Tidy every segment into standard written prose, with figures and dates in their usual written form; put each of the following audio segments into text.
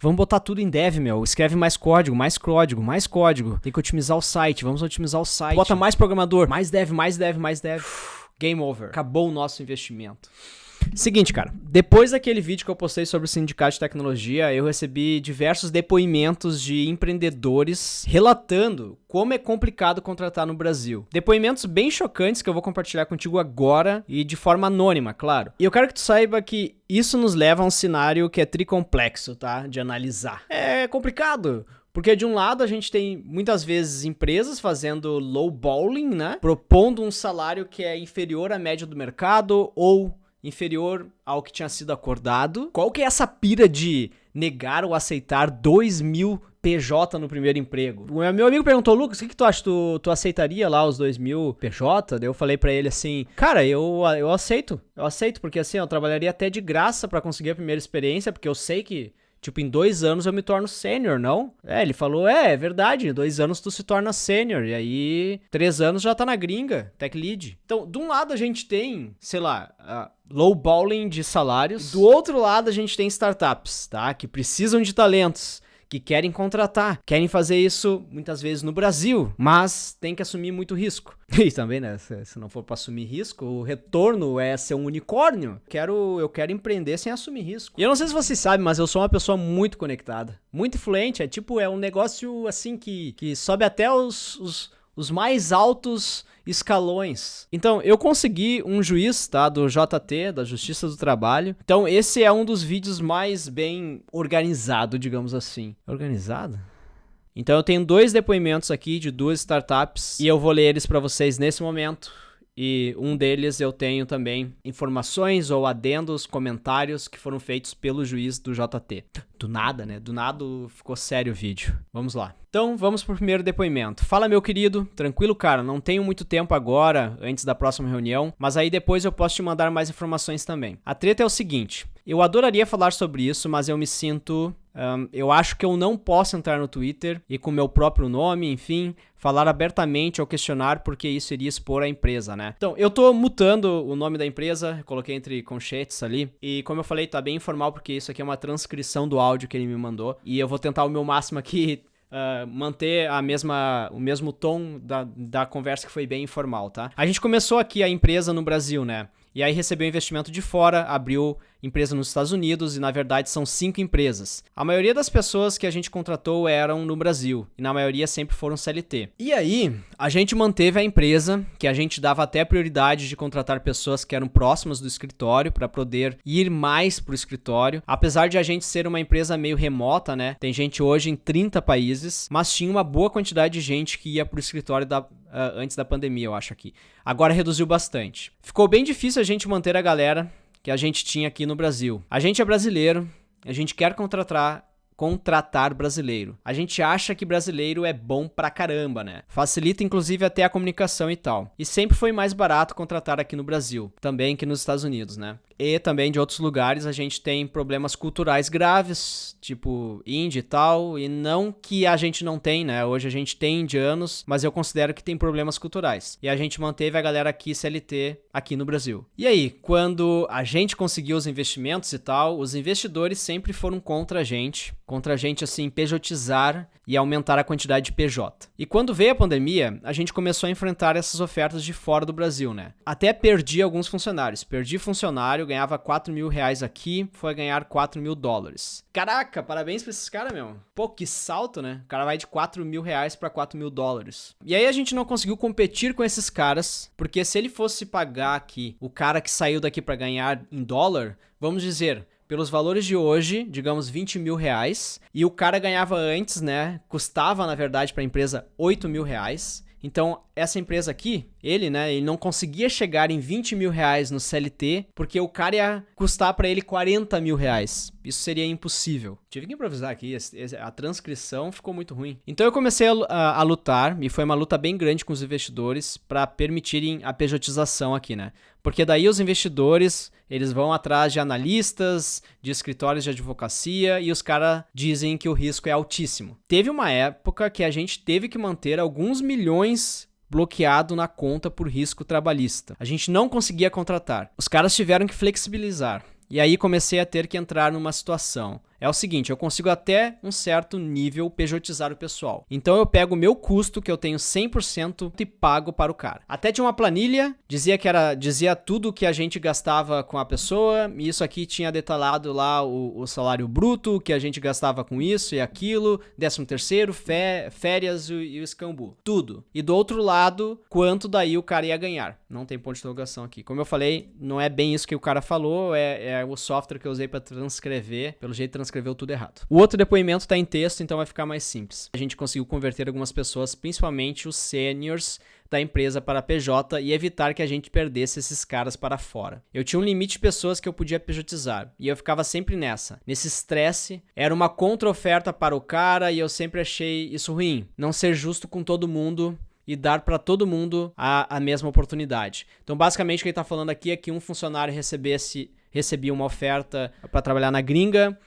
Vamos botar tudo em dev, meu. Escreve mais código, mais código, mais código. Tem que otimizar o site, vamos otimizar o site. Bota mais programador, mais dev, mais dev, mais dev. Game over. Acabou o nosso investimento. Seguinte, cara, depois daquele vídeo que eu postei sobre o sindicato de tecnologia, eu recebi diversos depoimentos de empreendedores relatando como é complicado contratar no Brasil. Depoimentos bem chocantes que eu vou compartilhar contigo agora e de forma anônima, claro. E eu quero que tu saiba que isso nos leva a um cenário que é tricomplexo, tá? De analisar. É complicado. Porque de um lado a gente tem muitas vezes empresas fazendo lowballing, né? Propondo um salário que é inferior à média do mercado ou inferior ao que tinha sido acordado. Qual que é essa pira de negar ou aceitar 2.000 PJ no primeiro emprego? O meu amigo perguntou, Lucas, o que tu acha? Tu aceitaria lá os 2.000 PJ? Daí eu falei pra ele assim, cara, eu aceito, porque assim, eu trabalharia até de graça pra conseguir a primeira experiência, porque eu sei que tipo, em 2 anos eu me torno sênior, não? Ele falou, é verdade, em 2 anos tu se torna sênior, e aí 3 anos já tá na gringa, tech lead. Então, de um lado a gente tem, sei lá, lowballing de salários, do outro lado a gente tem startups, tá? Que precisam de talentos, que querem contratar, querem fazer isso muitas vezes no Brasil, mas tem que assumir muito risco. E também, né, se não for para assumir risco, o retorno é ser um unicórnio. Eu quero empreender sem assumir risco. E eu não sei se vocês sabem, mas eu sou uma pessoa muito conectada, muito influente, é um negócio assim que sobe até os mais altos escalões. Então, eu consegui um juiz, tá, do JT, da Justiça do Trabalho. Então, esse é um dos vídeos mais bem organizado, digamos assim. Organizado? Então, eu tenho 2 depoimentos aqui de 2 startups e eu vou ler eles para vocês nesse momento. E um deles eu tenho também informações ou adendos, comentários que foram feitos pelo juiz do JT. Do nada, né? Do nada ficou sério o vídeo. Vamos lá. Então, vamos pro primeiro depoimento. Fala, meu querido. Tranquilo, cara. Não tenho muito tempo agora, antes da próxima reunião, mas aí depois eu posso te mandar mais informações também. A treta é o seguinte. Eu adoraria falar sobre isso, mas eu me sinto... eu acho que eu não posso entrar no Twitter e com meu próprio nome, enfim, falar abertamente ou questionar porque isso iria expor a empresa, né? Então, eu tô mutando o nome da empresa, coloquei entre conchetes ali, e como eu falei, tá bem informal porque isso aqui é uma transcrição do áudio que ele me mandou, e eu vou tentar o meu máximo aqui manter o mesmo tom da conversa que foi bem informal, tá? A gente começou aqui a empresa no Brasil, né? E aí recebeu investimento de fora, abriu empresa nos Estados Unidos e na verdade são 5 empresas. A maioria das pessoas que a gente contratou eram no Brasil e na maioria sempre foram CLT. E aí a gente manteve a empresa, que a gente dava até prioridade de contratar pessoas que eram próximas do escritório para poder ir mais pro escritório. Apesar de a gente ser uma empresa meio remota, né? Tem gente hoje em 30 países, mas tinha uma boa quantidade de gente que ia pro escritório antes da pandemia, eu acho aqui. Agora reduziu bastante. Ficou bem difícil a gente manter a galera que a gente tinha aqui no Brasil. A gente é brasileiro, a gente quer contratar brasileiro. A gente acha que brasileiro é bom pra caramba, né? Facilita inclusive até a comunicação e tal. E sempre foi mais barato contratar aqui no Brasil, também que nos Estados Unidos, né? E também de outros lugares a gente tem problemas culturais graves, tipo Índia e tal, e não que a gente não tem, né? Hoje a gente tem indianos, mas eu considero que tem problemas culturais. E a gente manteve a galera aqui CLT aqui no Brasil. E aí, quando a gente conseguiu os investimentos e tal, os investidores sempre foram contra a gente assim, pejotizar e aumentar a quantidade de PJ. E quando veio a pandemia, a gente começou a enfrentar essas ofertas de fora do Brasil, né? Até perdi alguns funcionários. Perdi funcionário, ganhava R$4.000 aqui, foi ganhar $4.000. Caraca, parabéns pra esses caras, meu. Pô, que salto, né? O cara vai de R$4.000 pra $4.000. E aí a gente não conseguiu competir com esses caras, porque se ele fosse pagar aqui o cara que saiu daqui pra ganhar em dólar, vamos dizer... Pelos valores de hoje, digamos R$20.000, e o cara ganhava antes, né? Custava, na verdade, para a empresa R$8.000. Então, essa empresa aqui, ele não conseguia chegar em R$20.000 no CLT, porque o cara ia custar para ele R$40.000. Isso seria impossível. Tive que improvisar aqui, a transcrição ficou muito ruim. Então eu comecei a lutar, e foi uma luta bem grande com os investidores para permitirem a pejotização aqui, né? Porque daí os investidores, eles vão atrás de analistas, de escritórios de advocacia, e os caras dizem que o risco é altíssimo. Teve uma época que a gente teve que manter alguns milhões bloqueado na conta por risco trabalhista. A gente não conseguia contratar. Os caras tiveram que flexibilizar. E aí comecei a ter que entrar numa situação. é o seguinte, eu consigo até um certo nível pejotizar o pessoal. Então eu pego o meu custo, que eu tenho 100% e pago para o cara. Até tinha uma planilha, dizia tudo que a gente gastava com a pessoa, e isso aqui tinha detalhado lá o salário bruto, que a gente gastava com isso e aquilo, 13º, férias e o escambu. Tudo. E do outro lado, quanto daí o cara ia ganhar. Não tem ponto de interrogação aqui. Como eu falei, não é bem isso que o cara falou, é o software que eu usei para transcrever. Pelo jeito, transcreveu tudo errado. O outro depoimento tá em texto, então vai ficar mais simples. A gente conseguiu converter algumas pessoas, principalmente os seniors da empresa para PJ e evitar que a gente perdesse esses caras para fora. Eu tinha um limite de pessoas que eu podia pejotizar e eu ficava sempre nesse estresse. Era uma contra-oferta para o cara e eu sempre achei isso ruim. Não ser justo com todo mundo e dar para todo mundo a mesma oportunidade. Então, basicamente, o que ele está falando aqui é que um funcionário recebia uma oferta para trabalhar na gringa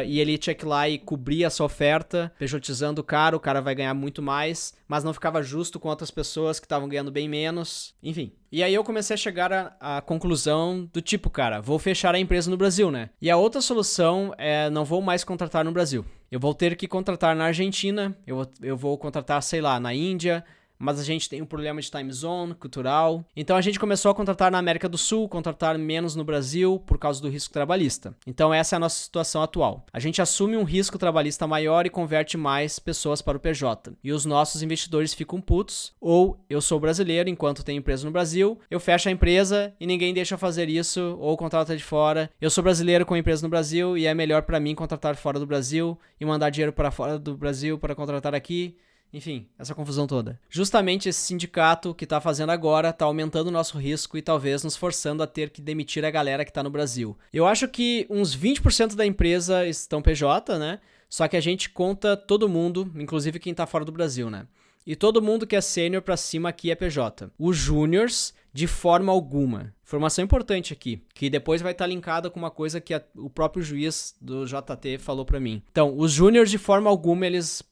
e ele tinha que ir lá e cobrir essa oferta, pejotizando o cara vai ganhar muito mais, mas não ficava justo com outras pessoas que estavam ganhando bem menos, enfim. E aí eu comecei a chegar à conclusão do tipo, cara, vou fechar a empresa no Brasil, né? E a outra solução é não vou mais contratar no Brasil. Eu vou ter que contratar na Argentina, eu vou contratar, sei lá, na Índia, mas a gente tem um problema de time zone, cultural. Então a gente começou a contratar na América do Sul, contratar menos no Brasil por causa do risco trabalhista. Então essa é a nossa situação atual. A gente assume um risco trabalhista maior e converte mais pessoas para o PJ. E os nossos investidores ficam putos. Ou eu sou brasileiro, enquanto tenho empresa no Brasil, eu fecho a empresa e ninguém deixa eu fazer isso, ou contrata de fora. Eu sou brasileiro com empresa no Brasil e é melhor para mim contratar fora do Brasil e mandar dinheiro para fora do Brasil para contratar aqui. Enfim, essa confusão toda. Justamente esse sindicato que tá fazendo agora tá aumentando o nosso risco e talvez nos forçando a ter que demitir a galera que tá no Brasil. Eu acho que uns 20% da empresa estão PJ, né? Só que a gente conta todo mundo, inclusive quem tá fora do Brasil, né? E todo mundo que é sênior pra cima aqui é PJ. Os júniors, de forma alguma. Informação importante aqui, que depois vai estar linkada com uma coisa que o próprio juiz do JT falou pra mim. Então, os júniors, de forma alguma, eles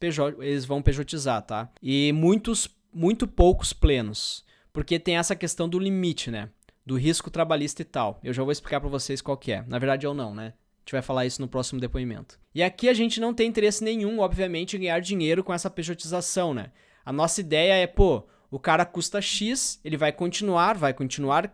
vão pejotizar, tá? E muito poucos plenos. Porque tem essa questão do limite, né? Do risco trabalhista e tal. Eu já vou explicar pra vocês qual que é. Na verdade, eu não, né? A gente vai falar isso no próximo depoimento. E aqui a gente não tem interesse nenhum, obviamente, em ganhar dinheiro com essa pejotização, né? A nossa ideia é, o cara custa X, ele vai continuar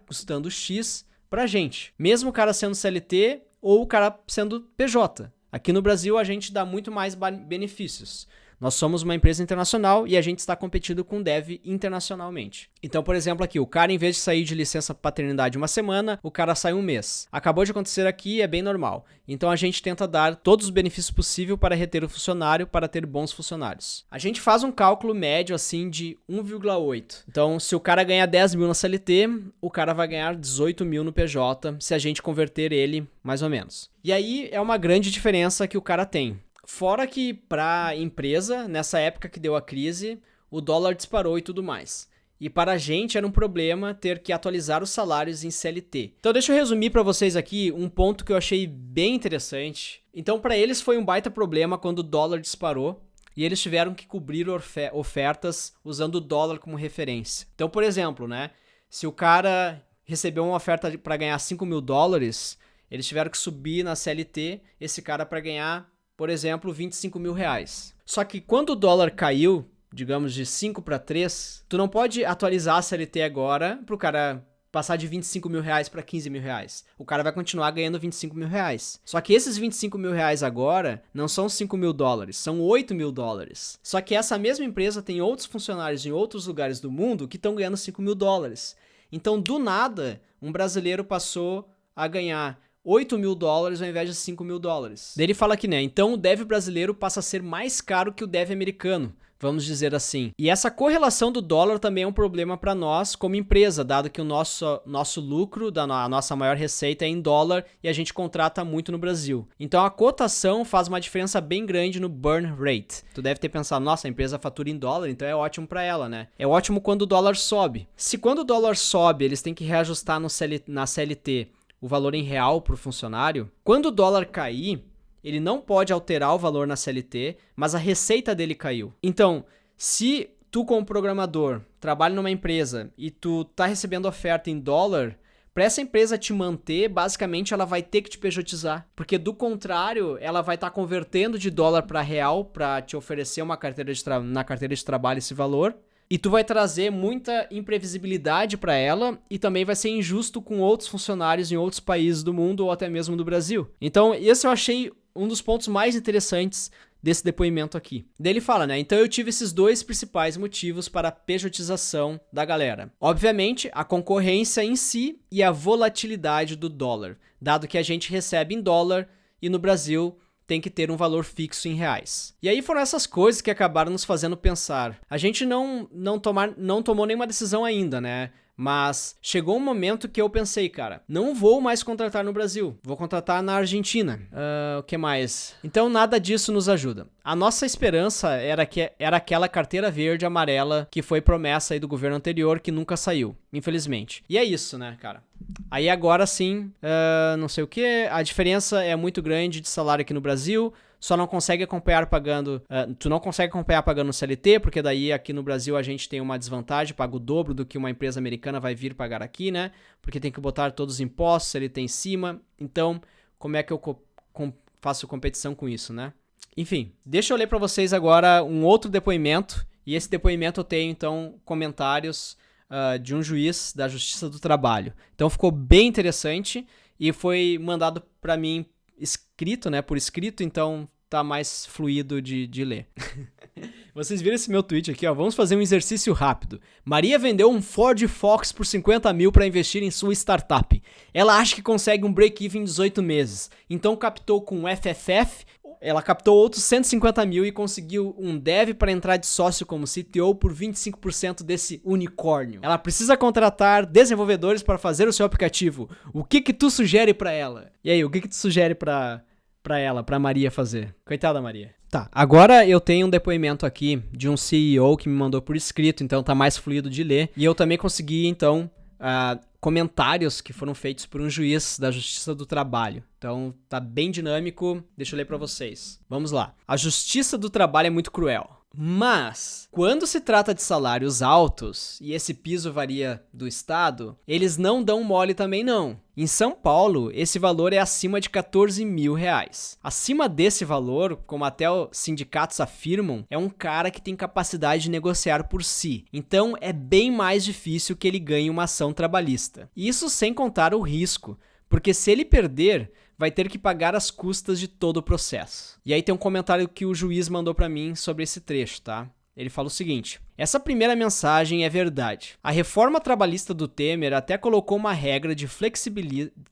custando X pra gente. Mesmo o cara sendo CLT ou o cara sendo PJ. Aqui no Brasil a gente dá muito mais benefícios. Nós somos uma empresa internacional e a gente está competindo com dev internacionalmente. Então, por exemplo, aqui, o cara, em vez de sair de licença paternidade uma semana, o cara sai um mês. Acabou de acontecer aqui, é bem normal. Então, a gente tenta dar todos os benefícios possíveis para reter o funcionário, para ter bons funcionários. A gente faz um cálculo médio, assim, de 1,8. Então, se o cara ganha 10 mil na CLT, o cara vai ganhar 18 mil no PJ, se a gente converter ele, mais ou menos. E aí, é uma grande diferença que o cara tem. Fora que para empresa, nessa época que deu a crise, o dólar disparou e tudo mais. E para a gente era um problema ter que atualizar os salários em CLT. Então deixa eu resumir para vocês aqui um ponto que eu achei bem interessante. Então para eles foi um baita problema quando o dólar disparou e eles tiveram que cobrir ofertas usando o dólar como referência. Então, por exemplo, né, se o cara recebeu uma oferta para ganhar 5 mil dólares, eles tiveram que subir na CLT esse cara para ganhar, por exemplo, 25 mil reais. Só que quando o dólar caiu, digamos de 5 para 3, tu não pode atualizar a CLT agora pro cara passar de 25 mil reais para 15 mil reais. O cara vai continuar ganhando 25 mil reais. Só que esses 25 mil reais agora não são 5 mil dólares, são 8 mil dólares. Só que essa mesma empresa tem outros funcionários em outros lugares do mundo que estão ganhando 5 mil dólares. Então, do nada, um brasileiro passou a ganhar 8 mil dólares ao invés de 5 mil dólares. Daí ele fala aqui, né? Então o dev brasileiro passa a ser mais caro que o dev americano, vamos dizer assim. E essa correlação do dólar também é um problema para nós como empresa, dado que o nosso lucro, a nossa maior receita é em dólar e a gente contrata muito no Brasil. Então a cotação faz uma diferença bem grande no burn rate. Tu deve ter pensado, nossa, a empresa fatura em dólar, então é ótimo para ela, né? É ótimo quando o dólar sobe. Se quando o dólar sobe, eles têm que reajustar na CLT o valor em real para o funcionário, quando o dólar cair, ele não pode alterar o valor na CLT, mas a receita dele caiu. Então, se tu como programador trabalha numa empresa e tu tá recebendo oferta em dólar, Para essa empresa te manter, basicamente ela vai ter que te pejotizar, porque do contrário, ela vai estar convertendo de dólar para real para te oferecer uma na carteira de trabalho esse valor. E tu vai trazer muita imprevisibilidade para ela e também vai ser injusto com outros funcionários em outros países do mundo ou até mesmo do Brasil. Então, esse eu achei um dos pontos mais interessantes desse depoimento aqui. Daí ele fala, né? Então eu tive esses dois principais motivos para a pejotização da galera. Obviamente, a concorrência em si e a volatilidade do dólar, dado que a gente recebe em dólar e no Brasil tem que ter um valor fixo em reais. E aí foram essas coisas que acabaram nos fazendo pensar. A gente não tomou nenhuma decisão ainda, né? Mas chegou um momento que eu pensei, cara, não vou mais contratar no Brasil, vou contratar na Argentina. O que mais? Então nada disso nos ajuda. A nossa esperança era aquela carteira verde amarela que foi promessa aí do governo anterior que nunca saiu, infelizmente. E é isso, né, cara? Aí agora sim, não sei o que, a diferença é muito grande de salário aqui no Brasil. Só não consegue acompanhar pagando... tu não consegue acompanhar pagando CLT, porque daí aqui no Brasil a gente tem uma desvantagem, paga o dobro do que uma empresa americana vai vir pagar aqui, né? Porque tem que botar todos os impostos, CLT em cima. Então, como é que eu faço competição com isso, né? Enfim, deixa eu ler para vocês agora um outro depoimento. E esse depoimento eu tenho, então, comentários de um juiz da Justiça do Trabalho. Então ficou bem interessante e foi mandado para mim escrito, né? Por escrito, então tá mais fluido de ler. Vocês viram esse meu tweet aqui, ó? Vamos fazer um exercício rápido. Maria vendeu um Ford Focus por 50 mil para investir em sua startup. Ela acha que consegue um break-even em 18 meses. Então captou com FFF, ela captou outros 150 mil e conseguiu um dev para entrar de sócio como CTO por 25% desse unicórnio. Ela precisa contratar desenvolvedores para fazer o seu aplicativo. O que tu sugere para ela? E aí, o que tu sugere para ela, para Maria fazer? Coitada Maria. Tá, agora eu tenho um depoimento aqui de um CEO que me mandou por escrito, então tá mais fluido de ler. E eu também consegui, então, comentários que foram feitos por um juiz da Justiça do Trabalho. Então tá bem dinâmico, deixa eu ler pra vocês. Vamos lá. A Justiça do Trabalho é muito cruel. Mas, quando se trata de salários altos, e esse piso varia do estado, eles não dão mole também não. Em São Paulo, esse valor é acima de 14 mil reais. Acima desse valor, como até os sindicatos afirmam, é um cara que tem capacidade de negociar por si. Então, é bem mais difícil que ele ganhe uma ação trabalhista. Isso sem contar o risco, porque se ele perder, vai ter que pagar as custas de todo o processo. E aí tem um comentário que o juiz mandou pra mim sobre esse trecho, tá? Ele fala o seguinte: essa primeira mensagem é verdade. A reforma trabalhista do Temer até colocou uma regra de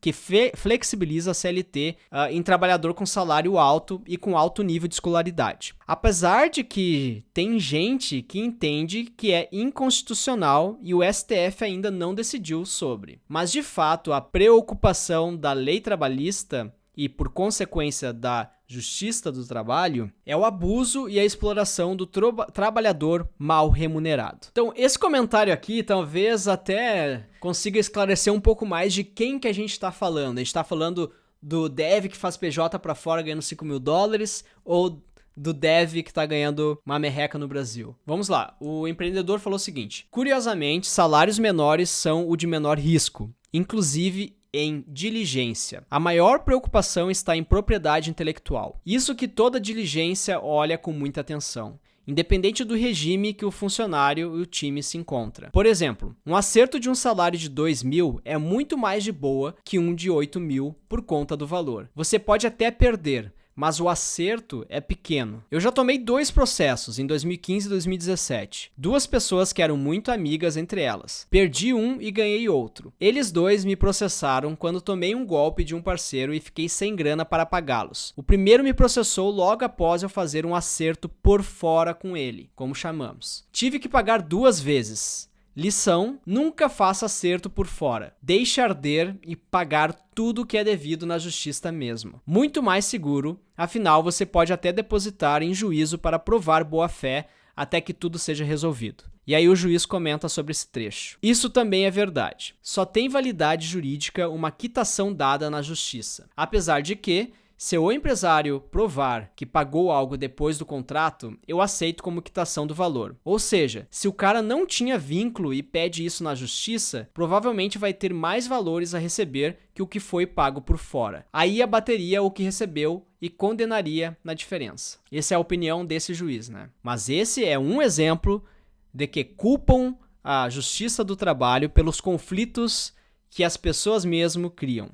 que flexibiliza a CLT em trabalhador com salário alto e com alto nível de escolaridade. Apesar de que tem gente que entende que é inconstitucional e o STF ainda não decidiu sobre. Mas, de fato, a preocupação da lei trabalhista e, por consequência, da Justiça do Trabalho, é o abuso e a exploração do trabalhador mal remunerado. Então, esse comentário aqui talvez até consiga esclarecer um pouco mais de quem que a gente está falando. A gente está falando do dev que faz PJ para fora ganhando 5 mil dólares ou do dev que está ganhando uma merreca no Brasil. Vamos lá, o empreendedor falou o seguinte: curiosamente, salários menores são o de menor risco, inclusive em diligência. A maior preocupação está em propriedade intelectual. Isso que toda diligência olha com muita atenção, independente do regime que o funcionário e o time se encontra. Por exemplo, um acerto de um salário de 2 mil é muito mais de boa que um de 8 mil por conta do valor. Você pode até perder, mas o acerto é pequeno. Eu já tomei 2 processos, em 2015 e 2017. 2 pessoas que eram muito amigas entre elas. Perdi um e ganhei outro. Eles 2 me processaram quando tomei um golpe de um parceiro e fiquei sem grana para pagá-los. O primeiro me processou logo após eu fazer um acerto por fora com ele, como chamamos. Tive que pagar 2 vezes. Lição: nunca faça acerto por fora. Deixe arder e pagar tudo que é devido na justiça mesmo. Muito mais seguro, afinal você pode até depositar em juízo para provar boa-fé até que tudo seja resolvido. E aí o juiz comenta sobre esse trecho. Isso também é verdade. Só tem validade jurídica uma quitação dada na justiça. Apesar de que, Se o empresário provar que pagou algo depois do contrato, eu aceito como quitação do valor. Ou seja, se o cara não tinha vínculo e pede isso na justiça, provavelmente vai ter mais valores a receber que o que foi pago por fora. Aí abateria o que recebeu e condenaria na diferença. Essa é a opinião desse juiz, né? Mas esse é um exemplo de que culpam a justiça do trabalho pelos conflitos que as pessoas mesmo criam.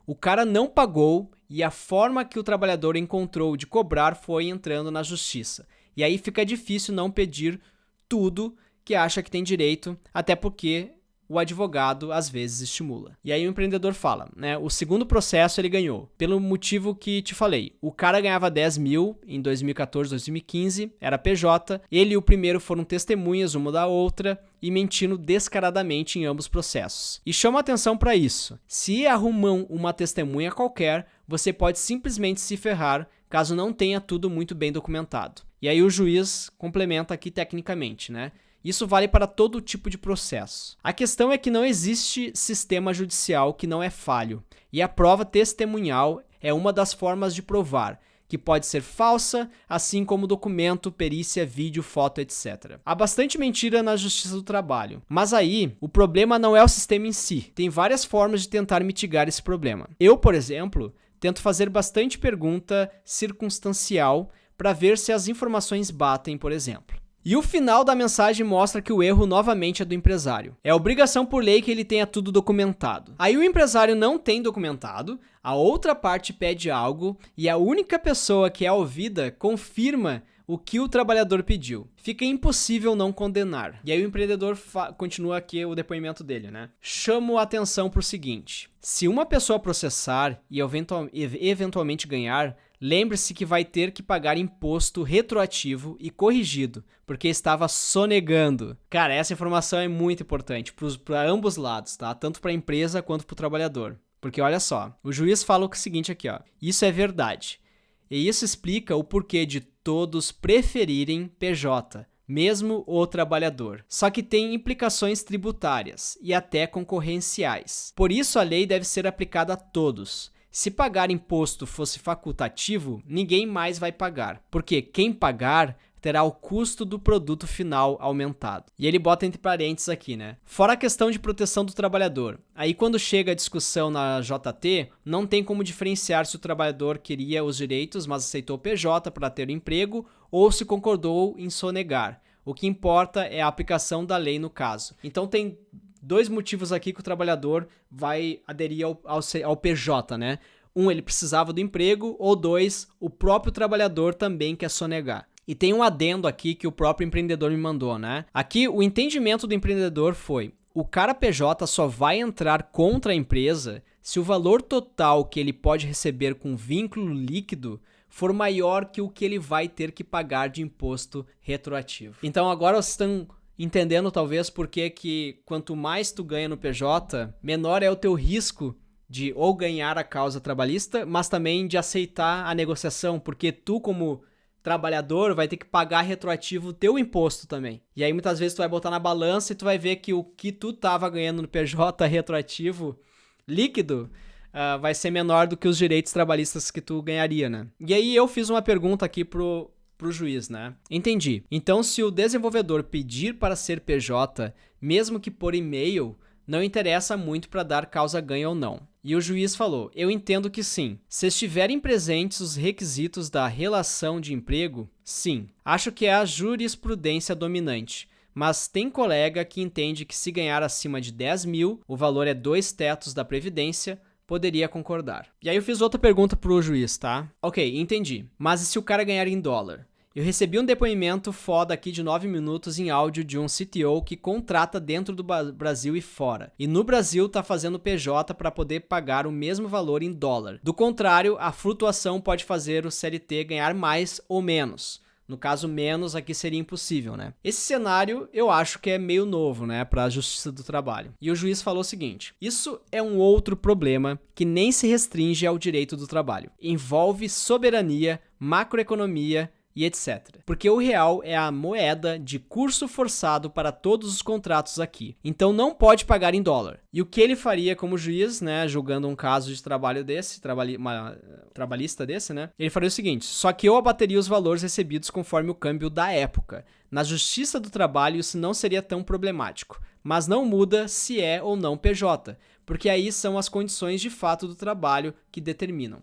O cara não pagou e a forma que o trabalhador encontrou de cobrar foi entrando na justiça. E aí fica difícil não pedir tudo que acha que tem direito, até porque o advogado às vezes estimula. E aí o empreendedor fala, né? O segundo processo ele ganhou, pelo motivo que te falei. O cara ganhava 10 mil em 2014, 2015, era PJ. Ele e o primeiro foram testemunhas uma da outra e mentindo descaradamente em ambos os processos. E chama atenção para isso. Se arrumam uma testemunha qualquer, você pode simplesmente se ferrar caso não tenha tudo muito bem documentado. E aí o juiz complementa aqui tecnicamente, né? Isso vale para todo tipo de processo. A questão é que não existe sistema judicial que não é falho, e a prova testemunhal é uma das formas de provar, que pode ser falsa, assim como documento, perícia, vídeo, foto, etc. Há bastante mentira na justiça do trabalho, mas aí o problema não é o sistema em si. Tem várias formas de tentar mitigar esse problema. Eu, por exemplo, tento fazer bastante pergunta circunstancial para ver se as informações batem, por exemplo. E o final da mensagem mostra que o erro novamente é do empresário. É obrigação por lei que ele tenha tudo documentado. Aí o empresário não tem documentado, a outra parte pede algo e a única pessoa que é ouvida confirma o que o trabalhador pediu. Fica impossível não condenar. E aí o empreendedor continua aqui o depoimento dele, né? Chamo a atenção para o seguinte: se uma pessoa processar e eventualmente ganhar, lembre-se que vai ter que pagar imposto retroativo e corrigido, porque estava sonegando. Cara, essa informação é muito importante para ambos lados, tá? Tanto para a empresa quanto para o trabalhador. Porque olha só, o juiz fala o seguinte aqui, ó. Isso é verdade. E isso explica o porquê de todos preferirem PJ, mesmo o trabalhador. Só que tem implicações tributárias e até concorrenciais. Por isso a lei deve ser aplicada a todos. Se pagar imposto fosse facultativo, ninguém mais vai pagar, porque quem pagar terá o custo do produto final aumentado. E ele bota entre parênteses aqui, né? Fora a questão de proteção do trabalhador. Aí quando chega a discussão na JT, não tem como diferenciar se o trabalhador queria os direitos, mas aceitou PJ para ter o emprego, ou se concordou em sonegar. O que importa é a aplicação da lei no caso. Então tem dois motivos aqui que o trabalhador vai aderir ao PJ, né? Um, ele precisava do emprego, ou dois, o próprio trabalhador também quer sonegar. E tem um adendo aqui que o próprio empreendedor me mandou, né? Aqui, o entendimento do empreendedor foi: o cara PJ só vai entrar contra a empresa se o valor total que ele pode receber com vínculo líquido for maior que o que ele vai ter que pagar de imposto retroativo. Então agora vocês estão entendendo talvez por que quanto mais tu ganha no PJ, menor é o teu risco de ou ganhar a causa trabalhista, mas também de aceitar a negociação, porque tu como trabalhador vai ter que pagar retroativo o teu imposto também. E aí muitas vezes tu vai botar na balança e tu vai ver que o que tu tava ganhando no PJ retroativo líquido vai ser menor do que os direitos trabalhistas que tu ganharia, né? E aí eu fiz uma pergunta aqui pro juiz, né? Entendi. Então, se o desenvolvedor pedir para ser PJ, mesmo que por e-mail, não interessa muito para dar causa ganha ou não. E o juiz falou: eu entendo que sim. Se estiverem presentes os requisitos da relação de emprego, sim. Acho que é a jurisprudência dominante. Mas tem colega que entende que se ganhar acima de 10 mil, o valor é 2 tetos da Previdência, poderia concordar. E aí eu fiz outra pergunta pro juiz, tá? Ok, entendi. Mas e se o cara ganhar em dólar? Eu recebi um depoimento foda aqui de 9 minutos em áudio de um CTO que contrata dentro do Brasil e fora. E no Brasil tá fazendo PJ para poder pagar o mesmo valor em dólar. Do contrário, a flutuação pode fazer o CLT ganhar mais ou menos. No caso, menos aqui seria impossível, né? Esse cenário eu acho que é meio novo, né, para a Justiça do Trabalho. E o juiz falou o seguinte: isso é um outro problema que nem se restringe ao direito do trabalho. Envolve soberania, macroeconomia e etc. Porque o real é a moeda de curso forçado para todos os contratos aqui. Então não pode pagar em dólar. E o que ele faria como juiz, né, julgando um caso de trabalho desse, trabalhista desse, né, ele faria o seguinte: só que eu abateria os valores recebidos conforme o câmbio da época. Na justiça do trabalho isso não seria tão problemático, mas não muda se é ou não PJ, porque aí são as condições de fato do trabalho que determinam.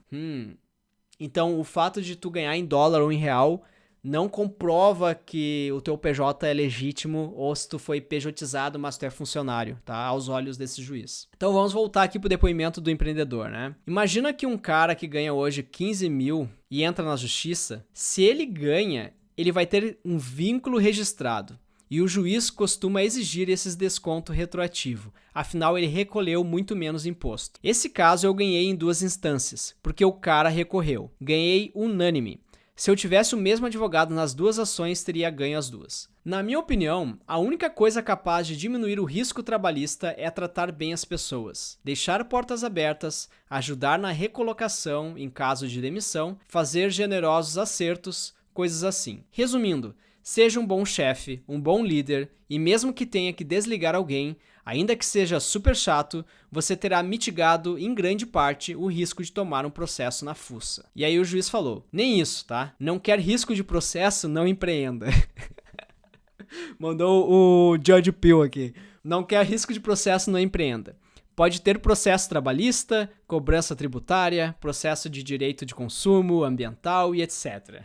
Então o fato de tu ganhar em dólar ou em real não comprova que o teu PJ é legítimo ou se tu foi PJizado, mas tu é funcionário, tá? Aos olhos desse juiz. Então vamos voltar aqui pro depoimento do empreendedor, né? Imagina que um cara que ganha hoje 15 mil e entra na justiça, se ele ganha, ele vai ter um vínculo registrado. E o juiz costuma exigir esses descontos retroativo, afinal ele recolheu muito menos imposto. Esse caso eu ganhei em 2 instâncias, porque o cara recorreu. Ganhei unânime. Se eu tivesse o mesmo advogado nas 2 ações, teria ganho as 2. Na minha opinião, a única coisa capaz de diminuir o risco trabalhista é tratar bem as pessoas, deixar portas abertas, ajudar na recolocação em caso de demissão, fazer generosos acertos, coisas assim. Resumindo, seja um bom chefe, um bom líder e mesmo que tenha que desligar alguém, ainda que seja super chato, você terá mitigado em grande parte o risco de tomar um processo na fuça. E aí o juiz falou: nem isso, tá? Não quer risco de processo, não empreenda. Mandou o Judge Pill aqui. Não quer risco de processo, não empreenda. Pode ter processo trabalhista, cobrança tributária, processo de direito de consumo, ambiental e etc.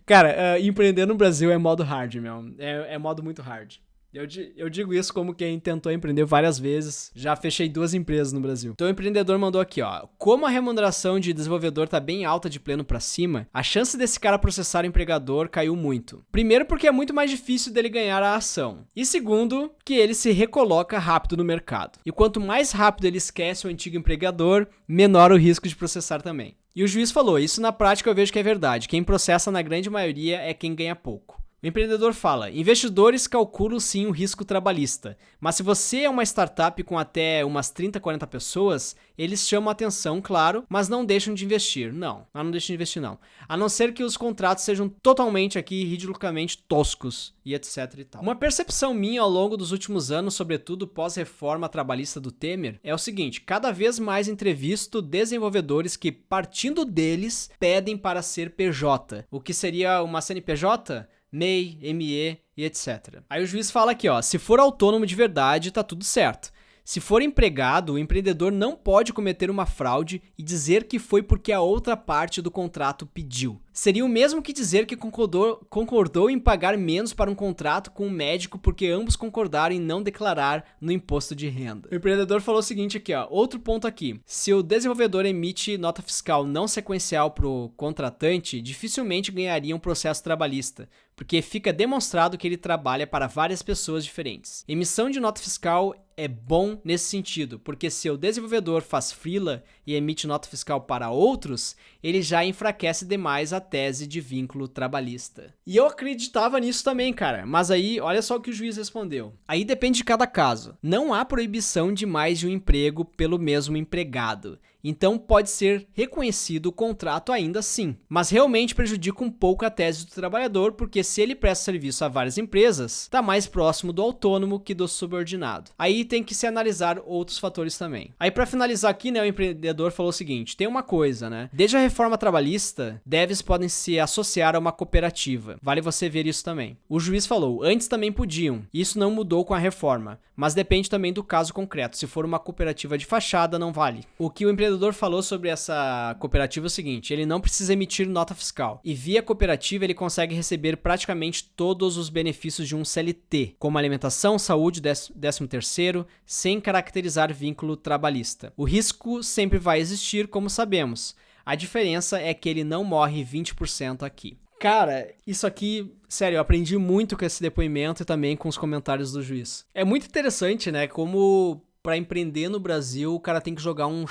Cara, empreender no Brasil é modo hard, meu. É modo muito hard. Eu digo isso como quem tentou empreender várias vezes. Já fechei 2 empresas no Brasil. Então o empreendedor mandou aqui, ó. Como a remuneração de desenvolvedor tá bem alta de pleno pra cima, a chance desse cara processar o empregador caiu muito. Primeiro porque é muito mais difícil dele ganhar a ação. E segundo, que ele se recoloca rápido no mercado. E quanto mais rápido ele esquece o antigo empregador, menor o risco de processar também. E o juiz falou: isso na prática eu vejo que é verdade. Quem processa na grande maioria é quem ganha pouco. O empreendedor fala: investidores calculam sim o risco trabalhista, mas se você é uma startup com até umas 30, 40 pessoas, eles chamam a atenção, claro, mas não deixam de investir. Não deixam de investir não. A não ser que os contratos sejam totalmente aqui ridiculamente toscos e etc e tal. Uma percepção minha ao longo dos últimos anos, sobretudo pós-reforma trabalhista do Temer, é o seguinte: cada vez mais entrevisto desenvolvedores que, partindo deles, pedem para ser PJ. O que seria uma CNPJ? MEI, ME e etc. Aí o juiz fala aqui, ó: se for autônomo de verdade, tá tudo certo. Se for empregado, o empreendedor não pode cometer uma fraude e dizer que foi porque a outra parte do contrato pediu. Seria o mesmo que dizer que concordou em pagar menos para um contrato com um médico porque ambos concordaram em não declarar no imposto de renda. O empreendedor falou o seguinte aqui, ó: outro ponto aqui. Se o desenvolvedor emite nota fiscal não sequencial para o contratante, dificilmente ganharia um processo trabalhista, porque fica demonstrado que ele trabalha para várias pessoas diferentes. Emissão de nota fiscal é bom nesse sentido, porque se o desenvolvedor faz freela e emite nota fiscal para outros, ele já enfraquece demais a tese de vínculo trabalhista. E eu acreditava nisso também, cara, mas aí olha só o que o juiz respondeu. Aí depende de cada caso. Não há proibição de mais de um emprego pelo mesmo empregado. Então pode ser reconhecido o contrato ainda assim, mas realmente prejudica um pouco a tese do trabalhador, porque se ele presta serviço a várias empresas, está mais próximo do autônomo que do subordinado. Aí tem que se analisar outros fatores também. Aí para finalizar aqui, né, o empreendedor falou o seguinte: tem uma coisa, né? Desde a reforma trabalhista, devs podem se associar a uma cooperativa. Vale você ver isso também. O juiz falou: antes também podiam. Isso não mudou com a reforma, mas depende também do caso concreto. Se for uma cooperativa de fachada, não vale. O que o empreendedor falou sobre essa cooperativa é o seguinte: ele não precisa emitir nota fiscal. E via cooperativa ele consegue receber praticamente todos os benefícios de um CLT, como alimentação, saúde, 13º, sem caracterizar vínculo trabalhista. O risco sempre vai existir, como sabemos. A diferença é que ele não morre 20% aqui. Cara, isso aqui, sério, eu aprendi muito com esse depoimento e também com os comentários do juiz. É muito interessante, né, como para empreender no Brasil o cara tem que jogar um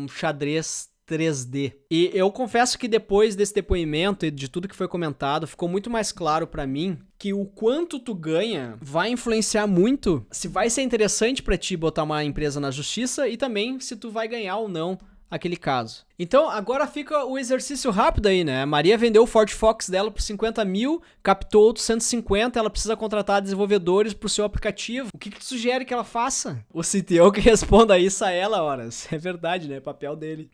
xadrez 3D. E eu confesso que depois desse depoimento e de tudo que foi comentado, ficou muito mais claro pra mim que o quanto tu ganha vai influenciar muito se vai ser interessante pra ti botar uma empresa na justiça e também se tu vai ganhar ou não aquele caso. Então, agora fica o exercício rápido aí, né? A Maria vendeu o Ford Focus dela por 50 mil, captou outros 150, ela precisa contratar desenvolvedores pro seu aplicativo. O que tu sugere que ela faça? O CTO que responda isso a ela, horas. É verdade, né? É papel dele.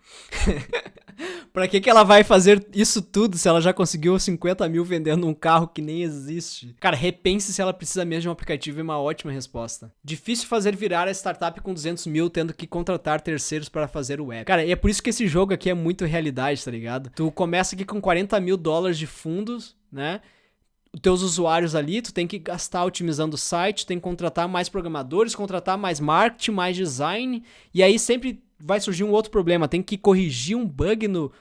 Pra que ela vai fazer isso tudo se ela já conseguiu 50 mil vendendo um carro que nem existe? Cara, repense se ela precisa mesmo de um aplicativo, é uma ótima resposta. Difícil fazer virar a startup com 200 mil tendo que contratar terceiros para fazer o app. Cara, e é por isso que esse jogo aqui é muito realidade, tá ligado? Tu começa aqui com 40 mil dólares de fundos, né? Os teus usuários ali, tu tem que gastar otimizando o site, tem que contratar mais programadores, contratar mais marketing, mais design, e aí sempre vai surgir um outro problema, tem que corrigir um bug no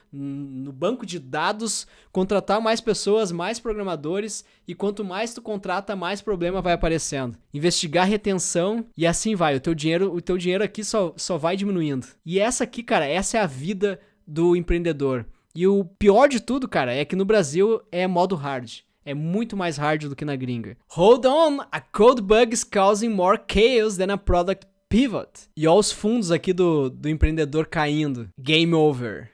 banco de dados, contratar mais pessoas, mais programadores, e quanto mais tu contrata, mais problema vai aparecendo. Investigar retenção, e assim vai, o teu dinheiro aqui só vai diminuindo. E essa aqui, cara, essa é a vida do empreendedor. E o pior de tudo, cara, é que no Brasil é modo hard. É muito mais hard do que na gringa. Hold on, a code bug is causing more chaos than a product pivot. E olha os fundos aqui do empreendedor caindo. Game over.